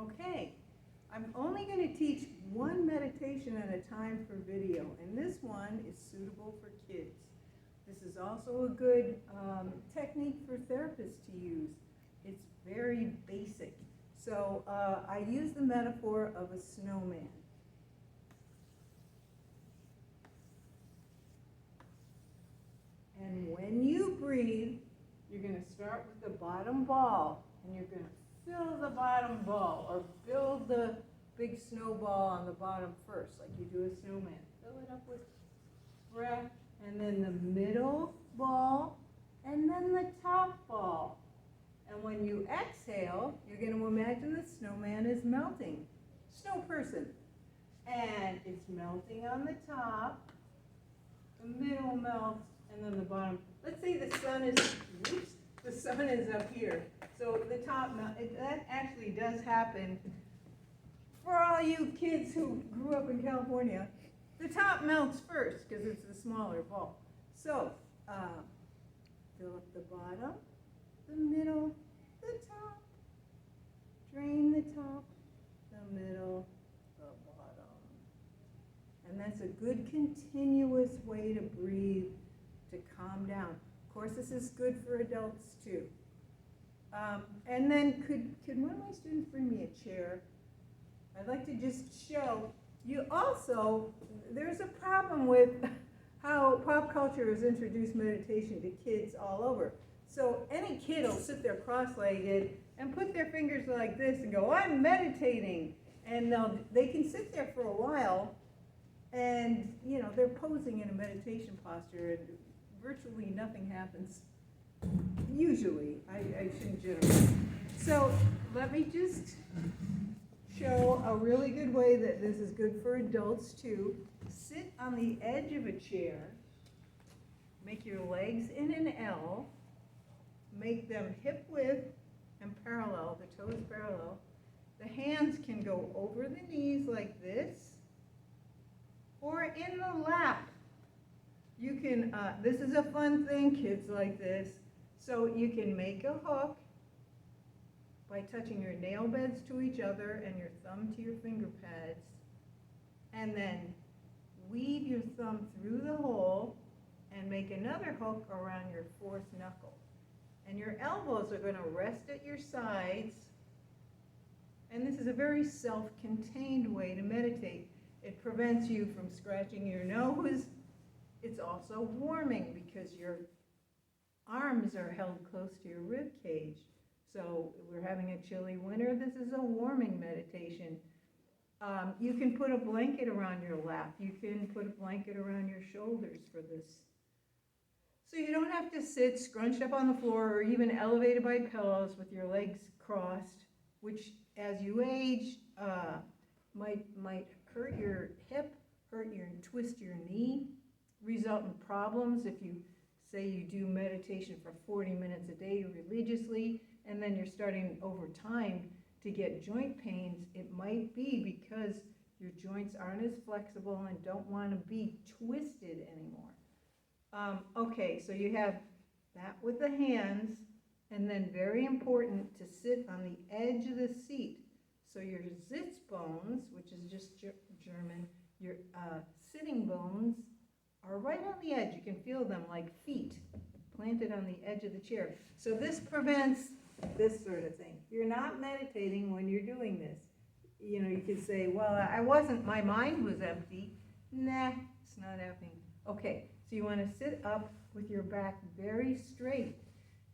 Okay, I'm only going to teach one meditation at a time for video, and this one is suitable for kids. This is also a good technique for therapists to use. It's very basic. So I use the metaphor of a snowman. And when you breathe, you're going to start with the bottom ball, and you're going to fill the bottom ball, or fill the big snowball on the bottom first, like you do a snowman. Fill it up with breath, and then the middle ball, and then the top ball. And when you exhale, you're going to imagine the snowman is melting. Snow person. And it's melting on the top, the middle melts, and then the bottom. Let's say the sun is up here. So the top, that actually does happen. For all you kids who grew up in California, the top melts first because it's the smaller ball. So fill up the bottom, the middle, the top. Drain the top, the middle, the bottom. And that's a good continuous way to breathe, to calm down. Of course, this is good for adults too. And then could one of my students bring me a chair? I'd like to just show you also, there's a problem with how pop culture has introduced meditation to kids all over. So any kid will sit there cross-legged and put their fingers like this and go, I'm meditating. And they can sit there for a while and, you know, they're posing in a meditation posture and virtually nothing happens. Usually, I shouldn't generalize. So let me just show a really good way that this is good for adults too. Sit on the edge of a chair, make your legs in an L, make them hip width and parallel, the toes parallel. The hands can go over the knees like this, or in the lap. You can, this is a fun thing, kids like this. So you can make a hook by touching your nail beds to each other and your thumb to your finger pads, and then weave your thumb through the hole and make another hook around your fourth knuckle. And your elbows are going to rest at your sides, and this is a very self-contained way to meditate. It prevents you from scratching your nose. It's also warming because your arms are held close to your rib cage. So we're having a chilly winter. This is a warming meditation. You can put a blanket around your lap. You can put a blanket around your shoulders for this. So you don't have to sit scrunched up on the floor or even elevated by pillows with your legs crossed, which as you age might hurt your hip, twist your knee, result in problems if you say you do meditation for 40 minutes a day religiously, and then you're starting over time to get joint pains. It might be because your joints aren't as flexible and don't want to be twisted anymore. Okay, so you have that with the hands, and then very important to sit on the edge of the seat. So your sitz bones, which is just German, your sitting bones are right on the edge. You can feel them like feet planted on the edge of the chair. So this prevents this sort of thing. You're not meditating when you're doing this. You know, you could say, well, I wasn't, my mind was empty. Nah, it's not happening. Okay, so you want to sit up with your back very straight.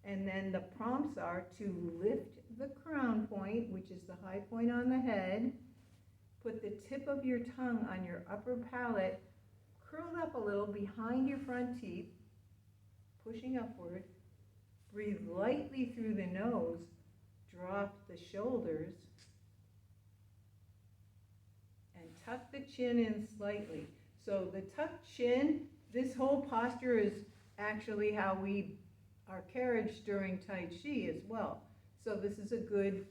And then the prompts are to lift the crown point, which is the high point on the head. Put the tip of your tongue on your upper palate, curled up a little behind your front teeth, pushing upward. Breathe lightly through the nose, drop the shoulders, and tuck the chin in slightly. So the tucked chin, this whole posture is actually how our carriage during Tai Chi as well. So this is a good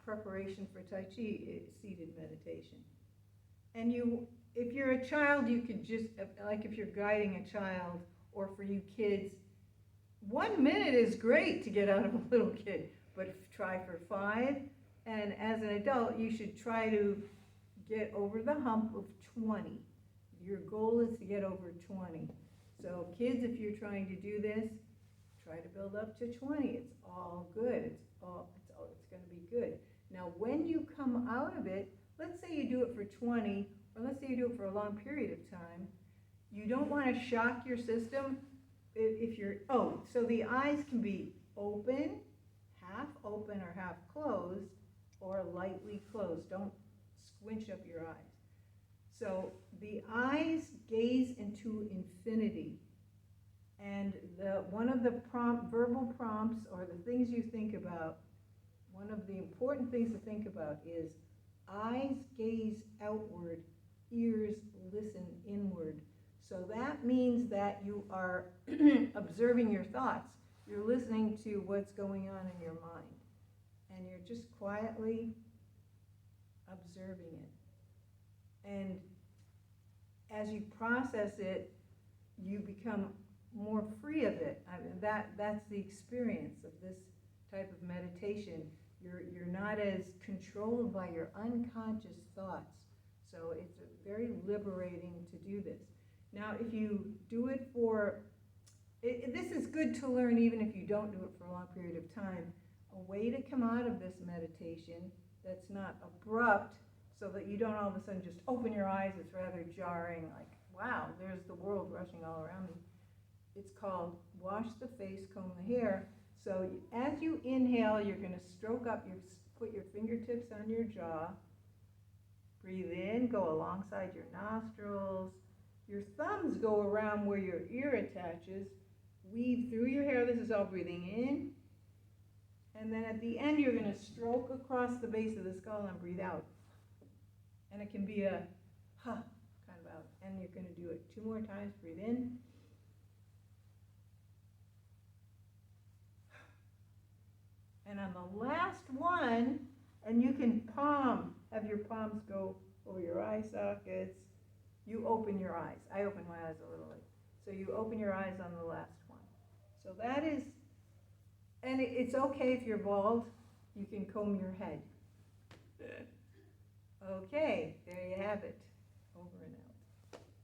preparation for Tai Chi, seated meditation. And if you're a child, you could just, like if you're guiding a child, or for you kids, 1 minute is great to get out of a little kid, but try for 5. And as an adult, you should try to get over the hump of 20. Your goal is to get over 20. So kids, if you're trying to do this, try to build up to 20. It's all good. It's going to be good. Now, when you come out of it, let's say you do it for 20, or let's say you do it for a long period of time, you don't want to shock your system if you're, so the eyes can be open or half closed, or lightly closed. Don't squinch up your eyes. So the eyes gaze into infinity. And one of the verbal prompts, or the things you think about, one of the important things to think about is eyes gaze outward, ears listen inward. So that means that you are observing your thoughts. You're listening to what's going on in your mind. And you're just quietly observing it. And as you process it, you become more free of it. I mean, that's the experience of this type of meditation. You're not as controlled by your unconscious thoughts. So it's very liberating to do this. Now, if you do it this is good to learn even if you don't do it for a long period of time. A way to come out of this meditation that's not abrupt, so that you don't all of a sudden just open your eyes. It's rather jarring, like, wow, there's the world rushing all around me. It's called wash the face, comb the hair. So as you inhale, you're going to stroke up, put your fingertips on your jaw, breathe in, go alongside your nostrils. Your thumbs go around where your ear attaches, weave through your hair. This is all breathing in. And then at the end, you're going to stroke across the base of the skull and breathe out. And it can be a ha kind of out. And you're going to do it 2 more times. Breathe in. And on the last one, and you can have your palms go over your eye sockets. You open your eyes. I open my eyes a little late. So you open your eyes on the last one. So that is, and it's okay if you're bald. You can comb your head. Okay, there you have it.